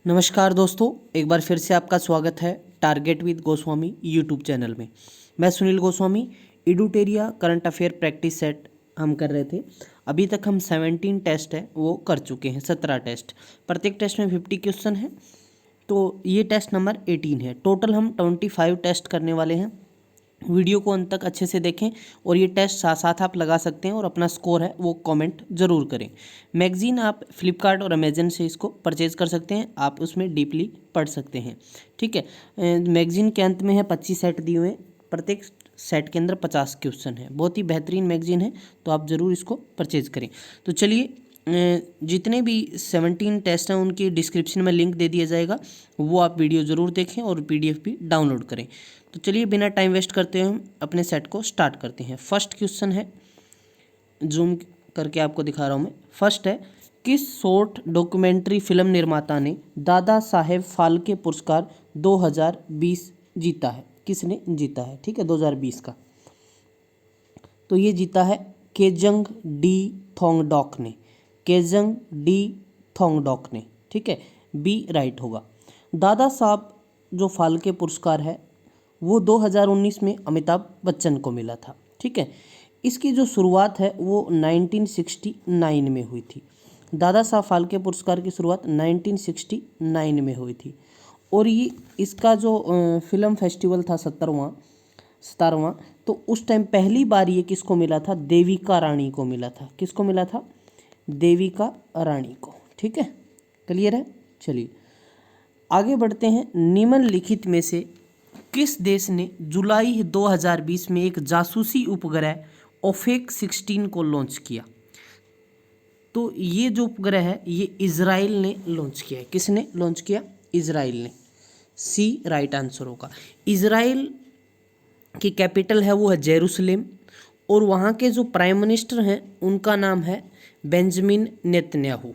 नमस्कार दोस्तों, एक बार फिर से आपका स्वागत है target with Goswami YouTube channel में। मैं सुनील गोस्वामी। इडुटेरिया करंट अफेयर प्रैक्टिस सेट हम कर रहे थे। अभी तक हम 17 टेस्ट है वो कर चुके हैं। 17 टेस्ट, प्रत्येक टेस्ट में 50 क्वेश्चन है, तो ये टेस्ट नंबर 18 है। टोटल हम 25 टेस्ट करने वाले हैं। वीडियो को अंत तक अच्छे से देखें और ये टेस्ट साथ साथ आप लगा सकते हैं और अपना स्कोर है वो कमेंट ज़रूर करें। मैगज़ीन आप फ्लिपकार्ट और अमेजन से इसको परचेज़ कर सकते हैं, आप उसमें डीपली पढ़ सकते हैं। ठीक है, मैगज़ीन के अंत में है 25 सेट दिए हुए हैं, प्रत्येक सेट के अंदर 50 क्वेश्चन है। बहुत ही बेहतरीन मैगज़ीन है, तो आप ज़रूर इसको परचेज़ करें। तो चलिए, जितने भी 17 टेस्ट हैं उनकी डिस्क्रिप्शन में लिंक दे दिया जाएगा, वो आप वीडियो ज़रूर देखें और PDF भी डाउनलोड करें। तो चलिए बिना टाइम वेस्ट करते हुए हम अपने सेट को स्टार्ट करते हैं। फर्स्ट क्वेश्चन है, जूम करके आपको दिखा रहा हूँ मैं। फर्स्ट है, किस शॉर्ट डॉक्यूमेंट्री फिल्म निर्माता ने दादा साहेब फाल्के पुरस्कार 2020 जीता है? किसने जीता है? ठीक है, 2020 का। तो ये जीता है केजंग डी थोंगडॉक ने। केजंग डी थोंगडॉक ने। ठीक है, बी राइट होगा। दादा साहब जो फाल्के पुरस्कार है वो 2019 में अमिताभ बच्चन को मिला था। ठीक है, इसकी जो शुरुआत है वो 1969 में हुई थी। दादा साहब फाल्के पुरस्कार की शुरुआत 1969 में हुई थी और ये इसका जो फिल्म फेस्टिवल था 17वां, तो उस टाइम पहली बार ये किसको मिला था? देविका रानी को मिला था। किसको मिला था? देविका रानी को। ठीक है, क्लियर है। चलिए आगे बढ़ते हैं। निम्नलिखित में से किस देश ने जुलाई 2020 में एक जासूसी उपग्रह ओफेक 16 को लॉन्च किया? तो ये जो उपग्रह है ये इजराइल ने लॉन्च किया है। किसने लॉन्च किया? इजराइल ने। सी राइट आंसर होगा। इजराइल की कैपिटल है वो है जेरूसलेम और वहाँ के जो प्राइम मिनिस्टर हैं उनका नाम है बेंजामिन नेतन्याहू।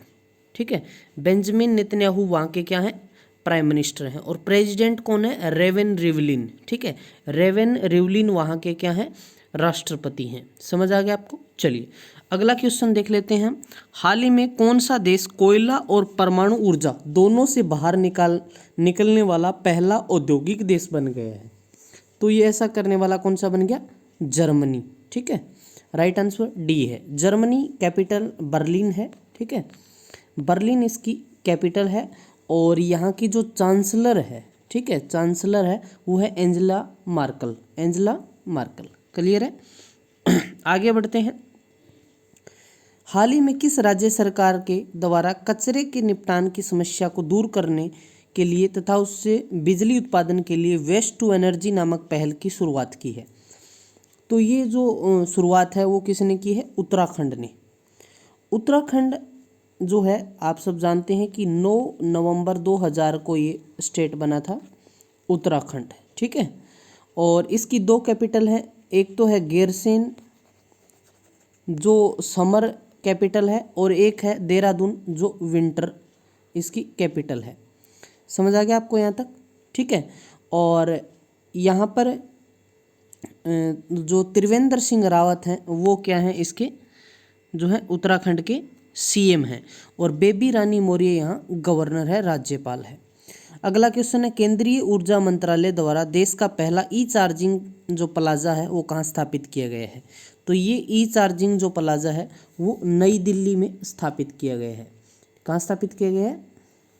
ठीक है, बेंजामिन नेतन्याहू वहाँ के क्या हैं? प्राइम मिनिस्टर हैं। और प्रेसिडेंट कौन है? रेवेन रिवलिन। ठीक है, रेवेन रिवलिन वहाँ के क्या हैं? राष्ट्रपति हैं। समझ आ गया आपको? चलिए अगला क्वेश्चन देख लेते हैं। हाल ही में कौन सा देश कोयला और परमाणु ऊर्जा दोनों से बाहर निकलने वाला पहला औद्योगिक देश बन गया है? तो ये ऐसा करने वाला कौन सा बन गया? जर्मनी। ठीक है, राइट आंसर डी है। जर्मनी कैपिटल बर्लिन है। ठीक है, बर्लिन इसकी कैपिटल है और यहाँ की जो चांसलर है, ठीक है, चांसलर है वो है Angela Merkel. Angela Merkel. Clear है। आगे बढ़ते हैं। हाल ही में किस राज्य सरकार के द्वारा कचरे के निपटान की समस्या को दूर करने के लिए तथा उससे बिजली उत्पादन के लिए वेस्ट टू एनर्जी नामक पहल की शुरुआत की है? तो ये जो शुरुआत है वो किसने की है? उत्तराखंड ने। उत्तराखंड जो है आप सब जानते हैं कि 9 नवंबर 2000 को ये स्टेट बना था उत्तराखंड। ठीक है, और इसकी दो कैपिटल हैं, एक तो है गैरसेन जो समर कैपिटल है और एक है देहरादून जो विंटर इसकी कैपिटल है। समझ आ गया आपको यहाँ तक? ठीक है, और यहाँ पर जो त्रिवेंद्र सिंह रावत हैं वो क्या हैं? इसके जो है उत्तराखंड के CM हैं और बेबी रानी मौर्य यहाँ गवर्नर है, राज्यपाल है। अगला क्वेश्चन है, केंद्रीय ऊर्जा मंत्रालय द्वारा देश का पहला चार्जिंग जो प्लाजा है वो कहाँ स्थापित किया गया है? तो ये चार्जिंग जो प्लाजा है वो नई दिल्ली में स्थापित किया गया है। कहाँ स्थापित किया गया है?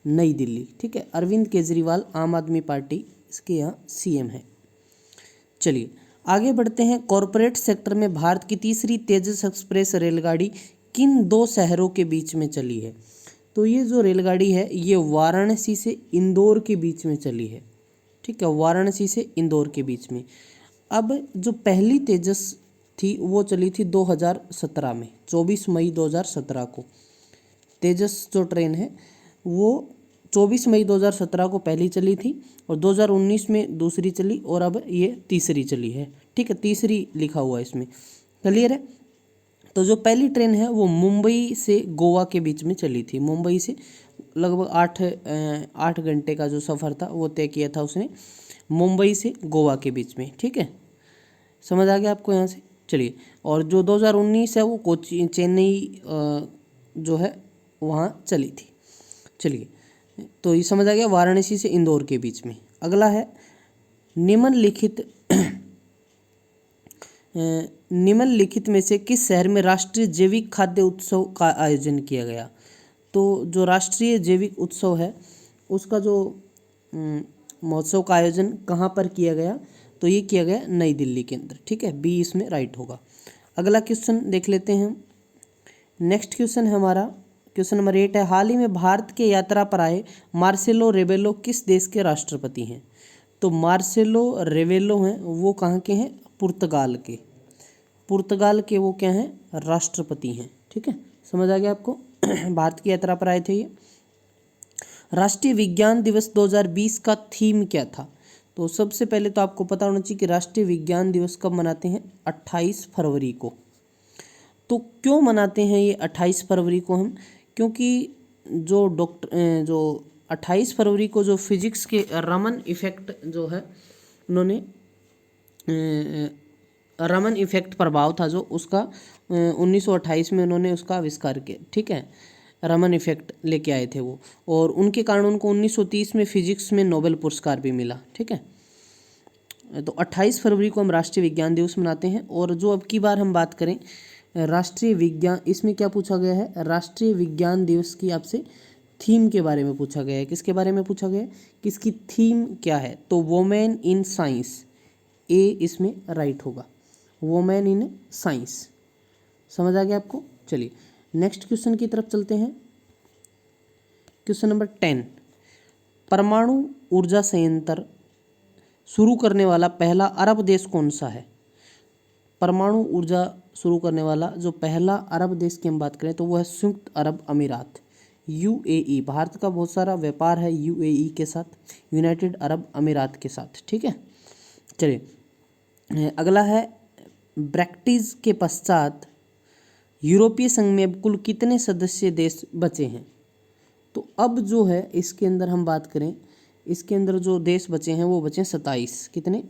नई दिल्ली। ठीक है, अरविंद केजरीवाल आम आदमी पार्टी इसके यहाँ CM है। चलिए आगे बढ़ते हैं। कॉरपोरेट सेक्टर में भारत की तीसरी तेजस एक्सप्रेस रेलगाड़ी किन दो शहरों के बीच में चली है? तो ये जो रेलगाड़ी है ये वाराणसी से इंदौर के बीच में चली है। ठीक है, वाराणसी से इंदौर के बीच में। अब जो पहली तेजस थी वो चली थी 2017 में, 24 मई 2017 को। तेजस जो ट्रेन है वो 24 मई 2017 को पहली चली थी और 2019 में दूसरी चली और अब ये तीसरी चली है। ठीक है, तीसरी लिखा हुआ है इसमें। क्लियर है। तो जो पहली ट्रेन है वो मुंबई से गोवा के बीच में चली थी। मुंबई से लगभग 8 घंटे का जो सफ़र था वो तय किया था उसने मुंबई से गोवा के बीच में। ठीक है, समझ आ गया आपको यहाँ से? चलिए, और जो 2019 है वो चेन्नई जो है वहाँ चली थी। चलिए तो ये समझ आ गया, वाराणसी से इंदौर के बीच में। अगला है निम्नलिखित में से किस शहर में राष्ट्रीय जैविक खाद्य उत्सव का आयोजन किया गया। तो जो राष्ट्रीय जैविक उत्सव है उसका जो महोत्सव का आयोजन कहाँ पर किया गया, तो ये किया गया नई दिल्ली के अंदर। ठीक है, बी इसमें राइट होगा। अगला क्वेश्चन देख लेते हैं। नेक्स्ट क्वेश्चन है हमारा क्वेश्चन नंबर 8 है, हाल ही में भारत के यात्रा पर आए मार्सेलो रेबेलो किस देश के राष्ट्रपति हैं। तो मार्सेलो रेबेलो हैं वो कहाँ के हैं, पुर्तगाल के। पुर्तगाल के वो क्या हैं, राष्ट्रपति हैं। ठीक है, समझ आ गया आपको। भारत की यात्रा पर आए थे ये। राष्ट्रीय विज्ञान दिवस 2020 का थीम क्या था। तो सबसे पहले तो आपको पता होना चाहिए कि राष्ट्रीय विज्ञान दिवस कब मनाते हैं, 28 फरवरी को। तो क्यों मनाते हैं ये 28 फरवरी को हम, क्योंकि जो 28 फरवरी को जो फिजिक्स के रमन इफेक्ट जो है उन्होंने रमन इफेक्ट प्रभाव था जो उसका 1928 में उन्होंने उसका आविष्कार किया। ठीक है, रमन इफेक्ट लेके आए थे वो, और उनके कारण उनको 1930 में फिजिक्स में नोबेल पुरस्कार भी मिला। ठीक है, तो 28 फरवरी को हम राष्ट्रीय विज्ञान दिवस मनाते हैं। और जो अब की बार हम बात करें राष्ट्रीय विज्ञान, इसमें क्या पूछा गया है, राष्ट्रीय विज्ञान दिवस की आपसे थीम के बारे में पूछा गया है। किसके बारे में पूछा गया है, किसकी थीम क्या है, तो वोमेन इन साइंस, ए इसमें राइट होगा, वोमेन इन साइंस। समझ आ गया आपको। चलिए नेक्स्ट क्वेश्चन की तरफ चलते हैं। क्वेश्चन नंबर 10, परमाणु ऊर्जा संयंत्र शुरू करने वाला पहला अरब देश कौन सा है। परमाणु यूर्जा शुरू करने वाला जो पहला अरब देश की हम बात करें तो वो है संयुक्त अरब अमीरात, यूएई। भारत का बहुत सारा व्यापार है यूएई के साथ, यूनाइटेड अरब अमीरात के साथ। ठीक है, चलिए अगला है, ब्रेक्सिट के पश्चात यूरोपीय संघ में अब कुल कितने सदस्य देश बचे हैं। तो अब जो है इसके अंदर हम बात करें, इसके अंदर जो देश बचे हैं वो बचे 27, कितने,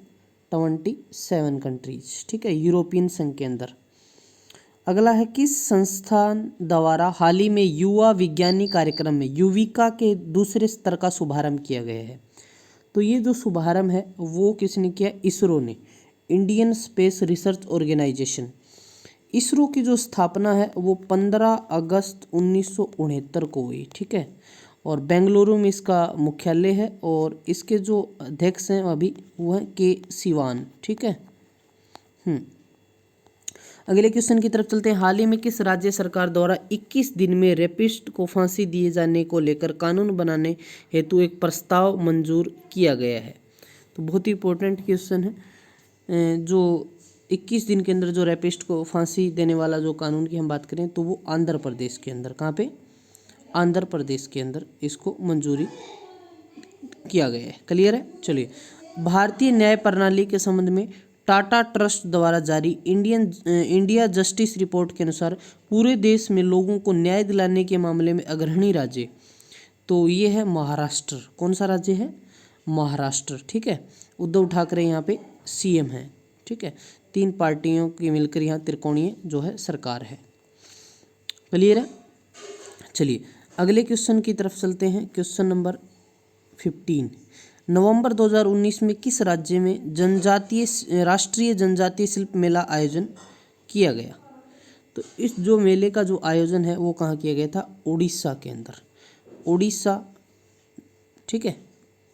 27 कंट्रीज। ठीक है, यूरोपियन संघ के अंदर। अगला है, किस संस्थान द्वारा हाल ही में युवा विज्ञानी कार्यक्रम में युविका के दूसरे स्तर का शुभारंभ किया गया है। तो ये जो शुभारंभ है वो किसने किया, इसरो ने, Indian space research organisation. ISRO की जो स्थापना है वो 15 अगस्त 1969 को हुई। ठीक है, और बेंगलुरु में इसका मुख्यालय है, और इसके जो अध्यक्ष हैं अभी वो हैं के सिवान। ठीक है। अगले क्वेश्चन की तरफ चलते हैं। हाल ही में किस राज्य सरकार द्वारा 21 दिन में रेपिस्ट को फांसी दिए जाने को लेकर कानून बनाने हेतु एक प्रस्ताव मंजूर किया गया है। तो बहुत ही इंपॉर्टेंट क्वेश्चन है। जो 21 दिन के अंदर जो रेपिस्ट को फांसी देने वाला जो कानून की हम बात करें तो वो आंध्र प्रदेश के अंदर, कहाँ पे, आंध्र प्रदेश के अंदर इसको मंजूरी किया गया है। क्लियर है। चलिए, भारतीय न्याय प्रणाली के संबंध में टाटा ट्रस्ट द्वारा जारी इंडिया जस्टिस रिपोर्ट के अनुसार पूरे देश में लोगों को न्याय दिलाने के मामले में अग्रणी राज्य तो ये है महाराष्ट्र। कौन सा राज्य है, महाराष्ट्र। ठीक है, उद्धव ठाकरे यहाँ पे सीएम हैं। ठीक है, 3 पार्टियों की मिलकर यहाँ त्रिकोणीय जो है सरकार है। क्लियर है। चलिए अगले क्वेश्चन की तरफ चलते हैं। क्वेश्चन नंबर 15, नवंबर 2019 में किस राज्य में राष्ट्रीय जनजातीय शिल्प मेला आयोजन किया गया। तो इस जो मेले का जो आयोजन है वो कहाँ किया गया था, उड़ीसा के अंदर, उड़ीसा। ठीक है,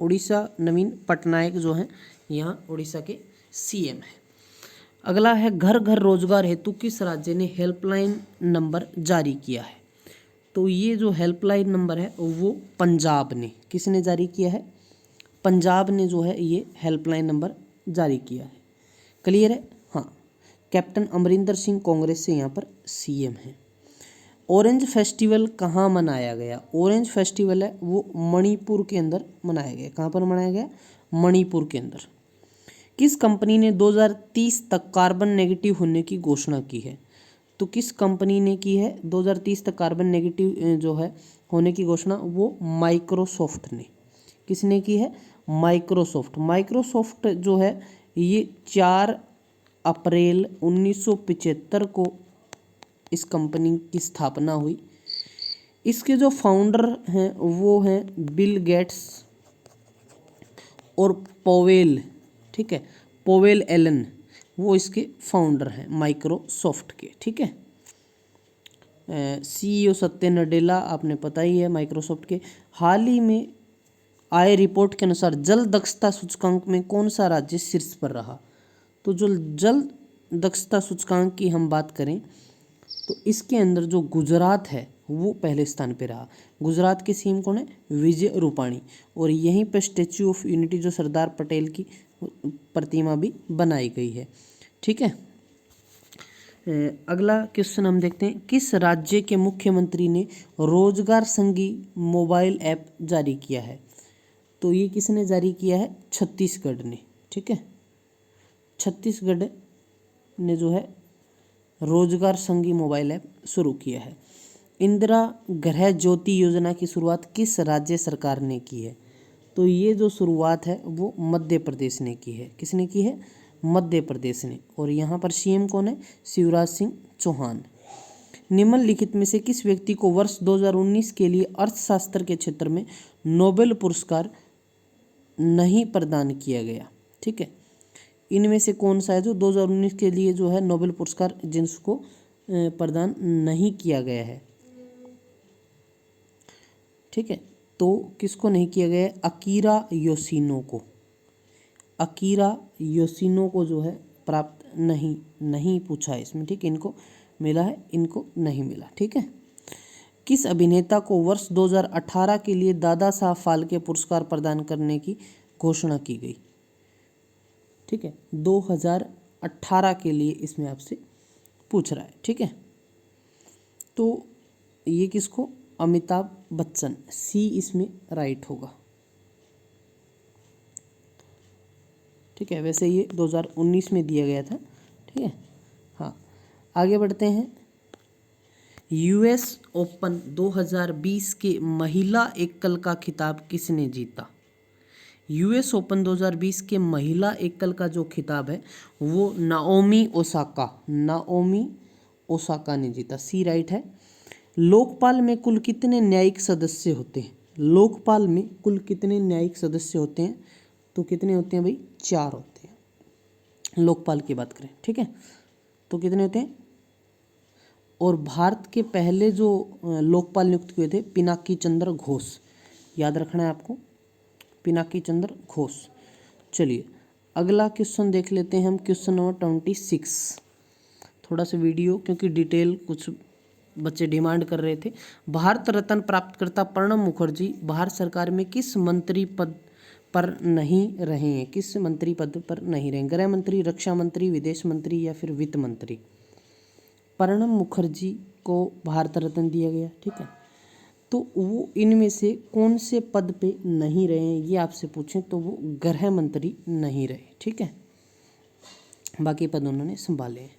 उड़ीसा, नवीन पटनायक जो हैं यहाँ उड़ीसा के सीएम हैं। अगला है, घर घर रोजगार हेतु किस राज्य ने हेल्पलाइन नंबर जारी किया है। तो ये जो हेल्पलाइन नंबर है वो पंजाब ने, किसने जारी किया है, पंजाब ने जो है ये हेल्पलाइन नंबर जारी किया है। क्लियर है। हाँ, कैप्टन अमरिंदर सिंह कांग्रेस से यहाँ पर सीएम हैं। ऑरेंज फेस्टिवल कहाँ मनाया गया। ऑरेंज फेस्टिवल है वो मणिपुर के अंदर मनाया गया। कहाँ पर मनाया गया, मणिपुर के अंदर। किस कंपनी ने 2030 तक कार्बन नेगेटिव होने की घोषणा की है। तो किस कंपनी ने की है 2030 तक कार्बन नेगेटिव जो है होने की घोषणा, वो माइक्रोसॉफ्ट ने। किसने की है, माइक्रोसॉफ्ट। माइक्रोसॉफ्ट जो है ये 4 अप्रैल 1975 को इस कंपनी की स्थापना हुई। इसके जो फाउंडर हैं वो हैं बिल गेट्स और पोवेल, ठीक है, पोवेल एलन, वो इसके फाउंडर हैं माइक्रोसॉफ्ट के, ठीक है। सीईओ सत्य नडेला आपने पता ही है माइक्रोसॉफ्ट के। हाल ही में आए रिपोर्ट के अनुसार जल दक्षता सूचकांक में कौन सा राज्य शीर्ष पर रहा? तो जो जल दक्षता सूचकांक की हम बात करें तो इसके अंदर जो गुजरात है वो पहले स्थान पे रहा। गुजरात के सीएम कौन है? विजय रूपाणी। और यहीं पर स्टैच्यू ऑफ यूनिटी जो सरदार पटेल की प्रतिमा भी बनाई गई है, ठीक है। अगला क्वेश्चन हम देखते हैं, किस राज्य के मुख्यमंत्री ने रोजगार संगी मोबाइल ऐप जारी किया है? तो ये किसने जारी किया है? छत्तीसगढ़ ने, ठीक है। छत्तीसगढ़ ने जो है रोजगार संगी मोबाइल ऐप शुरू किया है। इंदिरा गृह ज्योति योजना की शुरुआत किस राज्य सरकार ने की है? तो ये जो शुरुआत है वो मध्य प्रदेश ने की है। किसने की है? मध्य प्रदेश ने। और यहाँ पर सीएम कौन है? शिवराज सिंह चौहान। निम्नलिखित में से किस व्यक्ति को वर्ष 2019 के लिए अर्थशास्त्र के क्षेत्र में नोबेल पुरस्कार नहीं प्रदान किया गया? ठीक है, इनमें से कौन सा है जो 2019 के लिए जो है नोबेल पुरस्कार जिसको प्रदान नहीं किया गया है? ठीक है, तो किसको नहीं किया गया है? अकीरा योशिनो को। अकीरा योशिनो को जो है प्राप्त नहीं पूछा है इसमें, ठीक है। इनको मिला है, इनको नहीं मिला, ठीक है। किस अभिनेता को वर्ष 2018 के लिए दादा साहब फाल्के पुरस्कार प्रदान करने की घोषणा की गई? ठीक है, 2018 के लिए इसमें आपसे पूछ रहा है, ठीक है। तो ये किसको? अमिताभ बच्चन। सी इसमें राइट होगा, ठीक है। वैसे ये 2019 में दिया गया था, ठीक है। हाँ, आगे बढ़ते हैं। यूएस ओपन 2020 के महिला एकल का खिताब किसने जीता? यूएस ओपन 2020 के महिला एकल का जो खिताब है वो नाओमी ओसाका ने जीता। सी राइट है। लोकपाल में कुल कितने न्यायिक सदस्य होते हैं? लोकपाल में कुल कितने न्यायिक सदस्य होते हैं? तो कितने होते हैं भाई? 4 होते हैं। लोकपाल की बात करें, ठीक है, तो कितने होते हैं? और भारत के पहले जो लोकपाल नियुक्त हुए थे पिनाकी चंद्र घोष, याद रखना है आपको, पिनाकी चंद्र घोष। चलिए अगला क्वेश्चन देख लेते हैं हम, क्वेश्चन नंबर 26। थोड़ा सा वीडियो क्योंकि डिटेल कुछ बच्चे डिमांड कर रहे थे। भारत रत्न प्राप्तकर्ता प्रणब मुखर्जी भारत सरकार में किस मंत्री पद पर नहीं रहे हैं? किस मंत्री पद पर नहीं रहे? गृह मंत्री, रक्षा मंत्री, विदेश मंत्री या फिर वित्त मंत्री? प्रणब मुखर्जी को भारत रत्न दिया गया, ठीक है। तो वो इनमें से कौन से पद पे नहीं रहे हैं ये आपसे पूछें तो वो गृह मंत्री नहीं रहे, ठीक है। बाकी पद उन्होंने संभाले हैं।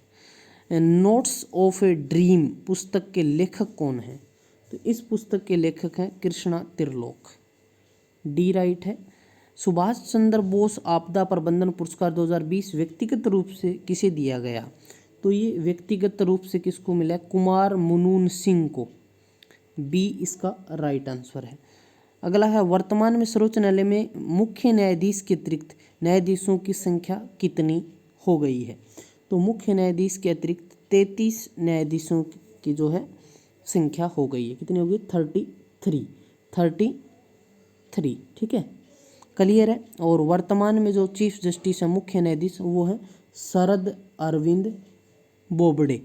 नोट्स ऑफ ए ड्रीम पुस्तक के लेखक कौन हैं? तो इस पुस्तक के लेखक हैं कृष्णा त्रिलोक। डी राइट है। सुभाष चंद्र बोस आपदा प्रबंधन पुरस्कार 2020 व्यक्तिगत रूप से किसे दिया गया? तो ये व्यक्तिगत रूप से किसको मिला है? कुमार मुनून सिंह को। बी इसका राइट आंसर है। अगला है, वर्तमान में सर्वोच्च न्यायालय में मुख्य न्यायाधीश के अतिरिक्त न्यायाधीशों की संख्या कितनी हो गई है? तो मुख्य न्यायाधीश के अतिरिक्त 33 न्यायाधीशों की जो है संख्या हो गई है। कितनी होगी? 33, ठीक है, क्लियर है। और वर्तमान में जो चीफ जस्टिस है मुख्य न्यायाधीश वो है शरद अरविंद बोबडे।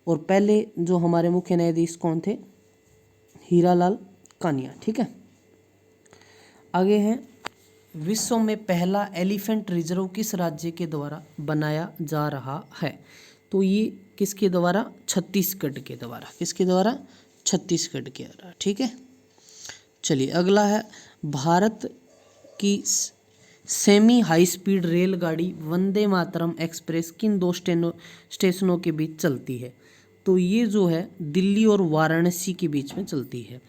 और पहले जो हमारे मुख्य न्यायाधीश कौन थे? हीरालाल कानिया, ठीक है। आगे है, विश्व में पहला एलिफेंट रिजर्व किस राज्य के द्वारा बनाया जा रहा है? तो ये किसके द्वारा? छत्तीसगढ़ के द्वारा। किसके द्वारा? छत्तीसगढ़ के द्वारा, ठीक है। चलिए अगला है, भारत की सेमी हाई स्पीड रेलगाड़ी वंदे मातरम एक्सप्रेस किन 2 स्टेशनों के बीच चलती है? तो ये जो है दिल्ली और वाराणसी के बीच में चलती है।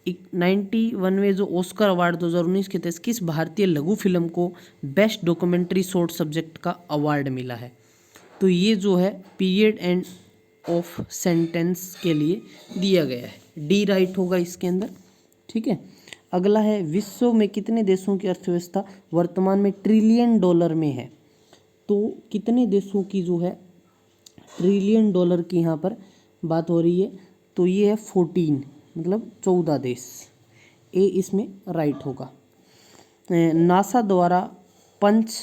91वें जो ऑस्कर अवार्ड 2019 के तहत किस भारतीय लघु फिल्म को बेस्ट डॉक्यूमेंट्री शॉर्ट सब्जेक्ट का अवार्ड मिला है? तो ये जो है पीरियड एंड ऑफ सेंटेंस के लिए दिया गया है। डी राइट होगा इसके अंदर, ठीक है। अगला है विश्व में कितने देशों की अर्थव्यवस्था वर्तमान में ट्रिलियन डॉलर में है। तो कितने देशों की जो है ट्रिलियन डॉलर की यहाँ पर बात हो रही है, तो ये है 14, मतलब 14 देश। ए इसमें राइट होगा। नासा द्वारा पंच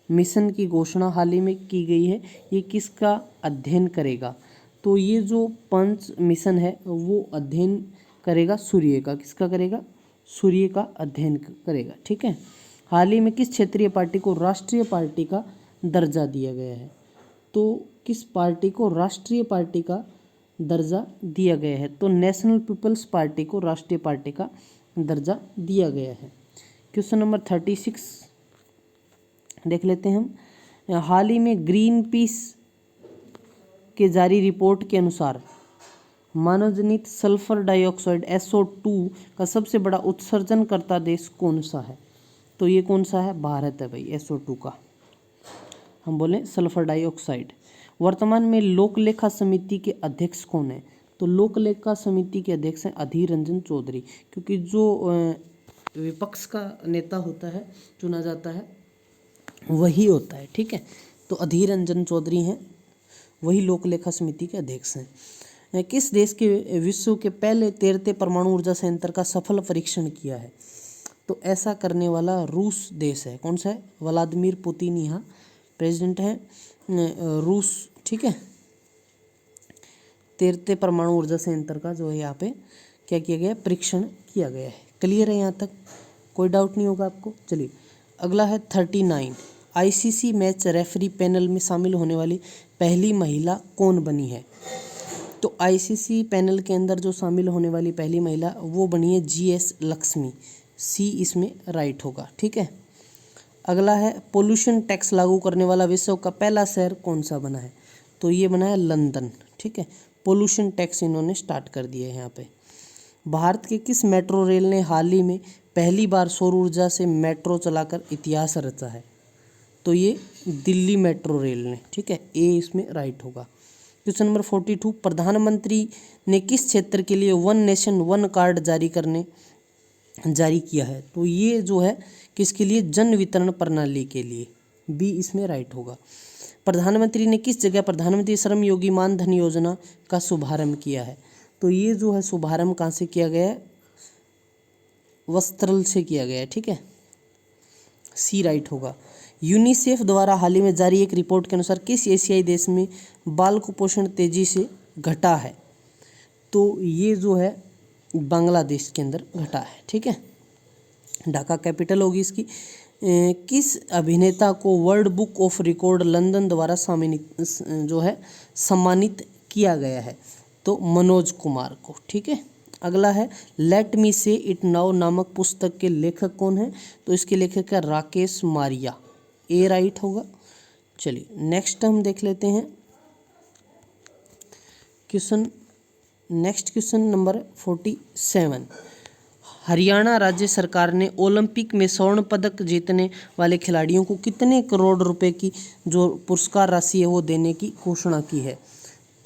मिशन की घोषणा हाल ही में की गई है, ये किसका अध्ययन करेगा। तो ये जो पंच मिशन है वो अध्ययन करेगा सूर्य का। किसका करेगा? सूर्य का अध्ययन करेगा, ठीक है। हाल ही में किस क्षेत्रीय पार्टी को राष्ट्रीय पार्टी का दर्जा दिया गया है। तो किस पार्टी को राष्ट्रीय पार्टी का दर्जा दिया गया है। तो नेशनल पीपल्स पार्टी को राष्ट्रीय पार्टी का दर्जा दिया गया है। क्वेश्चन नंबर 36 देख लेते हैं हम। हाल ही में ग्रीन पीस के जारी रिपोर्ट के अनुसार मानव जनित सल्फर डाइऑक्साइड SO2 का सबसे बड़ा उत्सर्जन करता देश कौन सा है। तो ये कौन सा है? भारत है भाई। SO2 का हम बोलें सल्फर डाइऑक्साइड। वर्तमान में लोक लेखा समिति के अध्यक्ष कौन है। तो लोक लेखा समिति के अध्यक्ष हैं अधीर रंजन चौधरी, क्योंकि जो विपक्ष का नेता होता है, चुना जाता है, वही होता है, ठीक है। तो अधीर रंजन चौधरी हैं, वही लोक लेखा समिति के अध्यक्ष हैं। किस देश के विश्व के पहले तैरते परमाणु ऊर्जा संयंत्र का सफल परीक्षण किया है। तो ऐसा करने वाला रूस देश है। कौन सा है? व्लादिमीर पुतिन यहाँ प्रेसिडेंट है रूस, ठीक है। तैरते परमाणु ऊर्जा संयंत्र का जो है यहाँ पे क्या किया गया है? परीक्षण किया गया है। क्लियर है यहाँ तक? कोई डाउट नहीं होगा आपको। चलिए अगला है 39। ICC मैच रेफरी पैनल में शामिल होने वाली पहली महिला कौन बनी है। तो ICC पैनल के अंदर जो शामिल होने वाली पहली महिला वो बनी है GS लक्ष्मी। सी इसमें राइट होगा, ठीक है। अगला है पोल्यूशन टैक्स लागू करने वाला विश्व का पहला शहर कौन सा बना है। तो ये बना है लंदन, ठीक है। पोल्यूशन टैक्स इन्होंने स्टार्ट कर दिया है यहाँ पे। भारत के किस मेट्रो रेल ने हाल ही में पहली बार सौर ऊर्जा से मेट्रो चलाकर इतिहास रचा है। तो ये दिल्ली मेट्रो रेल ने, ठीक है। ए इसमें राइट होगा। Question number 42। प्रधानमंत्री ने किस क्षेत्र के लिए वन नेशन वन कार्ड जारी किया है। तो ये जो है किसके लिए? जन वितरण प्रणाली के लिए। बी इसमें राइट होगा। प्रधानमंत्री ने किस जगह प्रधानमंत्री श्रम योगी मान धन योजना का शुभारंभ किया है। तो ये जो है शुभारंभ कहाँ से किया गया है? वस्त्रल से किया गया है, ठीक है। सी राइट होगा। यूनिसेफ द्वारा हाल ही में जारी एक रिपोर्ट के अनुसार किस एशियाई देश में बाल कुपोषण तेजी से घटा है। तो ये जो है बांग्लादेश के अंदर घटा है, ठीक है। ढाका कैपिटल होगी इसकी। किस अभिनेता को world book of record London द्वारा सम्मानित किया गया है। तो मनोज कुमार को, ठीक है। अगला है लेट मी से इट नाउ नामक पुस्तक के लेखक कौन है। तो इसके लेखक है राकेश मारिया। ए राइट होगा। चलिए नेक्स्ट हम देख लेते हैं नेक्स्ट क्वेश्चन नंबर 47। हरियाणा राज्य सरकार ने ओलंपिक में स्वर्ण पदक जीतने वाले खिलाड़ियों को कितने करोड़ रुपए की जो पुरस्कार राशि है वो देने की घोषणा की है।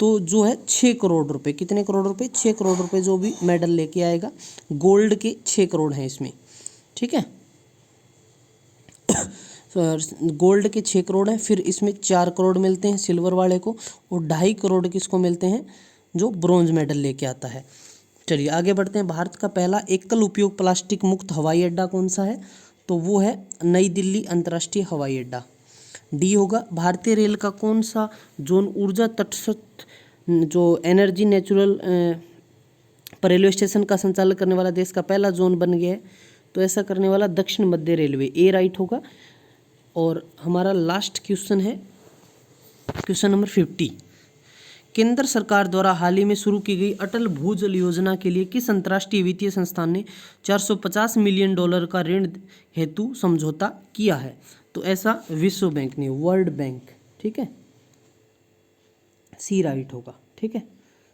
तो जो है 6 करोड़ रुपए। कितने करोड़ रुपए? 6 करोड़ रुपए जो भी मेडल लेके आएगा। गोल्ड के 6 करोड़ हैं इसमें, ठीक है। गोल्ड के 6 करोड़ हैं, फिर इसमें 4 करोड़ मिलते हैं सिल्वर वाले को, और 2.5 करोड़ किसको मिलते हैं? जो ब्रॉन्ज मेडल लेके आता है। चलिए आगे बढ़ते हैं। भारत का पहला एकल उपयोग प्लास्टिक मुक्त हवाई अड्डा कौन सा है। तो वो है नई दिल्ली अंतर्राष्ट्रीय हवाई अड्डा। डी होगा। भारतीय रेल का कौन सा जोन ऊर्जा तटस्थ जो एनर्जी नेचुरल पर रेलवे स्टेशन का संचालन करने वाला देश का पहला जोन बन गया है। तो ऐसा करने वाला दक्षिण मध्य रेलवे। ए राइट होगा। और हमारा लास्ट क्वेश्चन है क्वेश्चन नंबर 50। केंद्र सरकार द्वारा हाल ही में शुरू की गई अटल भूजल योजना के लिए किस अंतर्राष्ट्रीय वित्तीय संस्थान ने $450 मिलियन का ऋण हेतु समझौता किया है। तो ऐसा विश्व बैंक ने, वर्ल्ड बैंक, ठीक है। सी राइट होगा, ठीक है।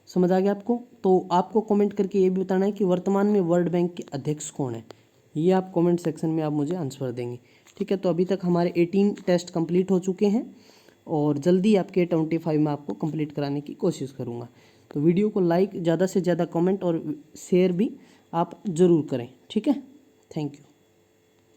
समझ आ गया आपको। तो आपको कमेंट करके ये भी बताना है कि वर्तमान में वर्ल्ड बैंक के अध्यक्ष कौन है। ये आप कमेंट सेक्शन में आप मुझे आंसर देंगे, ठीक है। तो अभी तक हमारे 18 टेस्ट कंप्लीट हो चुके हैं। और जल्दी आपके 25 में आपको कंप्लीट कराने की कोशिश करूँगा। तो वीडियो को लाइक, ज़्यादा से ज़्यादा कमेंट और शेयर भी आप ज़रूर करें, ठीक है। Thank you.